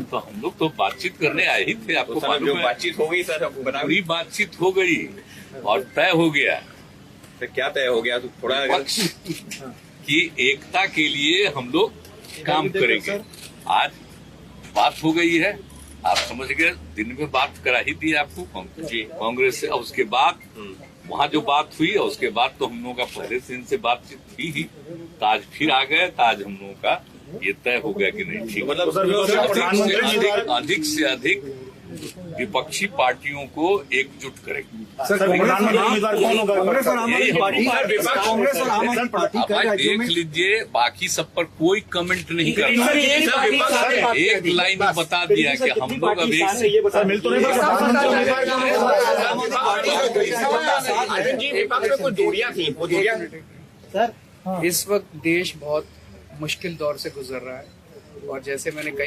तो हम लोग तो बातचीत करने आए ही थे, आपको मालूम है। बातचीत हो गई सर, पूरी बातचीत हो गई और तय हो गया। फिर क्या तय हो गया? तो थोड़ा पक्ष की एकता के लिए हम लोग काम करेंगे। आज बात हो गई है, आप समझ गए, दिन में बात करा ही दी आपको कांग्रेस से। और उसके बाद वहाँ जो बात हुई और उसके बाद तो हम लोगों का पहले से इनसे बातचीत थी ही। तो आज फिर आ गए, तो आज हम लोगों का ये तय हो गया कि नहीं ठीक, मतलब अधिक से अधिक विपक्षी पार्टियों को एकजुट करेंगे। आप देख लीजिए, बाकी सब पर कोई कमेंट नहीं करता। एक लाइन में बता दिया कि हम लोग अभी सर, इस वक्त देश बहुत मुश्किल दौर से गुजर रहा है और जैसे मैंने कई